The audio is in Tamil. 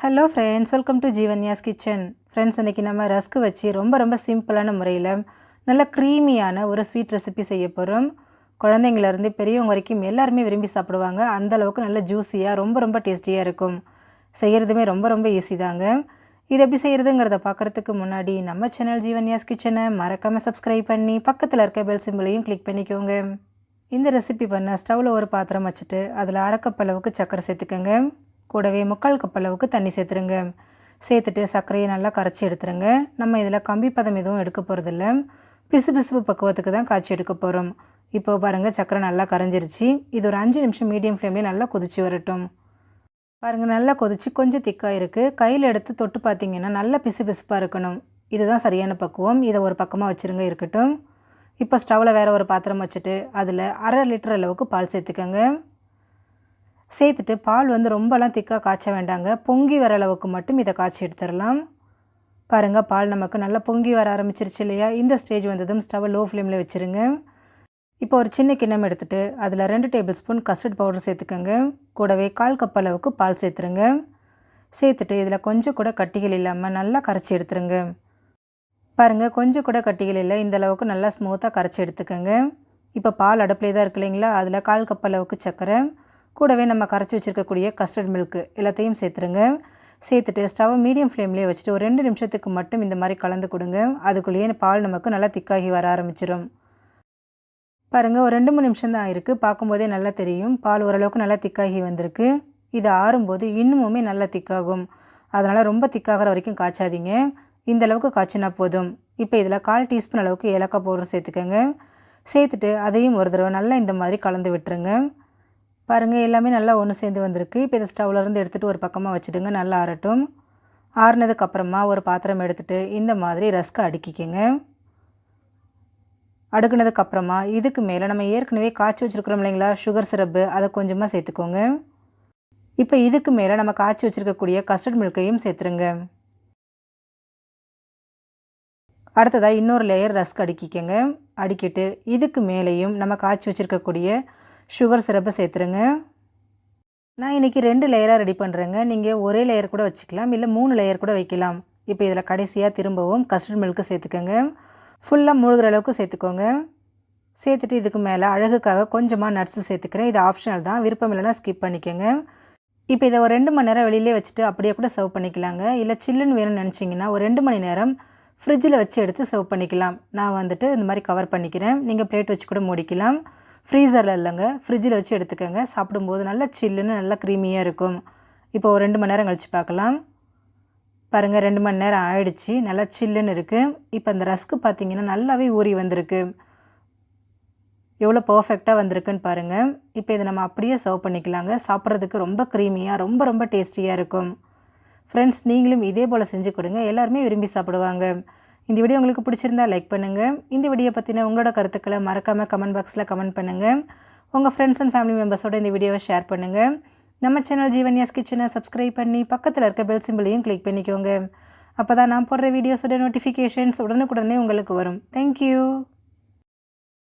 Hello friends, welcome to Jeevanya's kitchen. Friends, இன்றைக்கி நம்ம ரஸ்க்கு வச்சு ரொம்ப சிம்பிளான முறையில் நல்ல க்ரீமியான ஒரு ஸ்வீட் ரெசிபி செய்ய போகிறோம். குழந்தைங்கள்லேருந்து பெரியவங்க வரைக்கும் எல்லாருமே விரும்பி சாப்பிடுவாங்க. அந்தளவுக்கு நல்ல ஜூஸியாக ரொம்ப டேஸ்டியாக இருக்கும். செய்கிறதுமே ரொம்ப ஈஸி தாங்க. இது எப்படி செய்கிறதுங்கிறத பார்க்குறதுக்கு முன்னாடி நம்ம சேனல் ஜீவன்யாஸ் கிச்சனை மறக்காமல் சப்ஸ்கிரைப் பண்ணி பக்கத்தில் இருக்க பெல் சிம்பிளையும் கிளிக் பண்ணிக்கோங்க. இந்த ரெசிபி பண்ண ஸ்டவ்வில் ஒரு பாத்திரம் வச்சுட்டு அதில் அரை கப் அளவுக்கு சர்க்கரை சேர்த்துக்கோங்க. கூடவே 3/4 கப் அளவுக்கு தண்ணி சேர்த்துருங்க. சேர்த்துட்டு சர்க்கரையை நல்லா கரைச்சி எடுத்துருங்க. நம்ம இதில் கம்பி பதம் எதுவும் எடுக்க போகிறதில்ல, பிசு பக்குவத்துக்கு தான் காய்ச்சி எடுக்க போகிறோம். இப்போ பாருங்கள், சர்க்கரை நல்லா கரைஞ்சிருச்சு. இது ஒரு 5 நிமிஷம் மீடியம் ஃப்ளேம்லேயே நல்லா கொதிச்சு வரட்டும். பாருங்கள், நல்லா கொதிச்சு கொஞ்சம் திக்காக இருக்குது. கையில் எடுத்து தொட்டு பார்த்தீங்கன்னா நல்லா பிசுப்பாக இருக்கணும். இதுதான் சரியான பக்குவம். இதை ஒரு பக்கமாக வச்சுருங்க, இருக்கட்டும். இப்போ ஸ்டவ்வில் வேறு ஒரு பாத்திரம் வச்சுட்டு அதில் 1/2 லிட்டர் அளவுக்கு பால் சேர்த்துக்கோங்க. சேர்த்துட்டு பால் ரொம்பலாம் திக்காக காய்ச்ச வேண்டாங்க, பொங்கி வர அளவுக்கு மட்டும் இதை காய்ச்சி எடுத்துடலாம். பாருங்கள், பால் நமக்கு நல்லா பொங்கி வர ஆரம்பிச்சிருச்சு இல்லையா? இந்த ஸ்டேஜ் வந்ததும் ஸ்டவ்வை லோ ஃப்ளேமில் வச்சுருங்க. இப்போ ஒரு சின்ன கிண்ணம் எடுத்துகிட்டு அதில் 2 டேபிள் ஸ்பூன் கஸ்டர்ட் பவுடர் சேர்த்துக்கோங்க. கூடவே 1/4 கப் அளவுக்கு பால் சேர்த்துருங்க. சேர்த்துட்டு இதில் கொஞ்சம் கூட கட்டிகள் இல்லாமல் நல்லா கரைச்சி எடுத்துருங்க. பாருங்கள், கொஞ்சம் கூட கட்டிகள் இல்லை, இந்தளவுக்கு நல்லா ஸ்மூத்தாக கரைச்சி எடுத்துக்கோங்க. இப்போ பால் அடுப்பிலே தான் இருக்கு இல்லைங்களா? அதில் 1/4 கப் அளவுக்கு சர்க்கரை, கூடவே நம்ம கரைச்சி வச்சுருக்கக்கூடிய கஸ்டர்ட் மில்க்கு எல்லாத்தையும் சேர்த்துருங்க. சேர்த்துட்டு ஸ்டவ் மீடியம் ஃப்ளேம்லேயே வச்சுட்டு ஒரு 2 நிமிஷத்துக்கு மட்டும் இந்த மாதிரி கலந்து கொடுங்க. அதுக்குள்ளேயே பால் நமக்கு நல்லா திக்காகி வர ஆரம்பிச்சிடும். பாருங்கள், ஒரு 2-3 நிமிஷம் தான் ஆயிருக்கு. பார்க்கும்போதே நல்லா தெரியும், பால் ஓரளவுக்கு நல்லா திக்காகி வந்திருக்கு. இது ஆறும்போது இன்னுமுமே நல்லா திக்காகும். அதனால் ரொம்ப திக்காகிற வரைக்கும் காய்ச்சாதீங்க, இந்தளவுக்கு காய்ச்சினா போதும். இப்போ இதில் 1/4 டீஸ்பூன் அளவுக்கு ஏலக்காய் பவுடர் சேர்த்துக்கோங்க. சேர்த்துட்டு அதையும் ஒரு தடவை நல்லா இந்த மாதிரி கலந்து விட்டுருங்க. பாருங்கள், எல்லாமே நல்லா ஒன்று சேர்ந்து வந்திருக்கு. இப்போ இதை ஸ்டவ்லேருந்து எடுத்துகிட்டு ஒரு பக்கமாக வச்சுடுங்க, நல்லா ஆறட்டும். ஆறுனதுக்கப்புறமா ஒரு பாத்திரம் எடுத்துகிட்டு இந்த மாதிரி ரஸ்க்கை அடுக்கிக்கங்க. அடுக்குனதுக்கப்புறமா இதுக்கு மேலே நம்ம ஏற்கனவே காய்ச்சி வச்சுருக்கிறோம் இல்லைங்களா, சுகர் சிரப்பு, அதை கொஞ்சமாக சேர்த்துக்கோங்க. இப்போ இதுக்கு மேலே நம்ம காய்ச்சி வச்சுருக்கக்கூடிய கஸ்டர்ட் மில்கையும் சேர்த்துருங்க. அடுத்ததாக இன்னொரு லேயர் ரஸ்க் அடுக்கிக்கங்க. அடுக்கிட்டு இதுக்கு மேலேயும் நம்ம காய்ச்சி வச்சுருக்கக்கூடிய சுகர் சிரப்பை சேர்த்துருங்க. நான் இன்றைக்கி 2 லேயராக ரெடி பண்ணுறேங்க. நீங்கள் ஒரே லேயர் கூட வச்சுக்கலாம், இல்லை 3 லேயர் கூட வைக்கலாம். இப்போ இதில் கடைசியாக திரும்பவும் கஸ்டர்ட் மில்க்கு சேர்த்துக்கோங்க. ஃபுல்லாக மூழ்கிற அளவுக்கு சேர்த்துக்கோங்க. சேர்த்துட்டு இதுக்கு மேலே அழகுக்காக கொஞ்சமாக நட்ஸு சேர்த்துக்கிறேன். இது ஆப்ஷனல் தான், விருப்பம் இல்லைனா ஸ்கிப் பண்ணிக்கோங்க. இப்போ இதை ஒரு 2 மணி நேரம் வெளியிலே வச்சுட்டு அப்படியே கூட சர்வ் பண்ணிக்கலாங்க. இல்லை சில்லுன்னு வேணும்னு நினச்சிங்கன்னா ஒரு 2 மணி நேரம் ஃப்ரிட்ஜில் வச்சு எடுத்து சர்வ் பண்ணிக்கலாம். நான் இந்த மாதிரி கவர் பண்ணிக்கிறேன். நீங்கள் பிளேட் வச்சு கூட மூடிக்கலாம். ஃப்ரீசரில் இல்லைங்க, ஃப்ரிட்ஜில் வச்சு எடுத்துக்கோங்க. சாப்பிடும்போது நல்லா சில்லுன்னு நல்லா க்ரீமியாக இருக்கும். இப்போ ஒரு 2 மணி நேரம் கழித்து பார்க்கலாம். பாருங்கள், 2 மணி நேரம் ஆயிடுச்சு, நல்லா சில்லுன்னு இருக்குது. இப்போ இந்த ரஸ்க்கு பார்த்திங்கன்னா நல்லாவே ஊறி வந்திருக்கு. எவ்வளோ பர்ஃபெக்டாக வந்திருக்குன்னு பாருங்கள். இப்போ இதை நம்ம அப்படியே சர்வ் பண்ணிக்கலாங்க. சாப்பிட்றதுக்கு ரொம்ப க்ரீமியாக ரொம்ப டேஸ்டியாக இருக்கும். ஃப்ரெண்ட்ஸ், நீங்களும் இதே போல் செஞ்சு கொடுங்க, எல்லாருமே விரும்பி சாப்பிடுவாங்க. இந்த வீடியோ உங்களுக்கு பிடிச்சிருந்தா லைக் பண்ணுங்கள். இந்த வீடியோ பற்றின உங்களோட கருத்துக்களை மறக்காமல் கமெண்ட் பாக்ஸில் கமெண்ட் பண்ணுங்கள். உங்கள் ஃப்ரெண்ட்ஸ் அண்ட் ஃபேமிலி மெம்பர்ஸோடு இந்த வீடியோவை ஷேர் பண்ணுங்கள். நம்ம சேனல் ஜீவன்யாஸ் கிச்சனை சப்ஸ்கிரைப் பண்ணி பக்கத்தில் இருக்க பெல் சிம்பிளையும் கிளிக் பண்ணிக்கோங்க. அப்போ தான் நான் போடுற வீடியோஸோட நோட்டிஃபிகேஷன்ஸ் உடனுக்குடனே உங்களுக்கு வரும். தேங்க்யூ.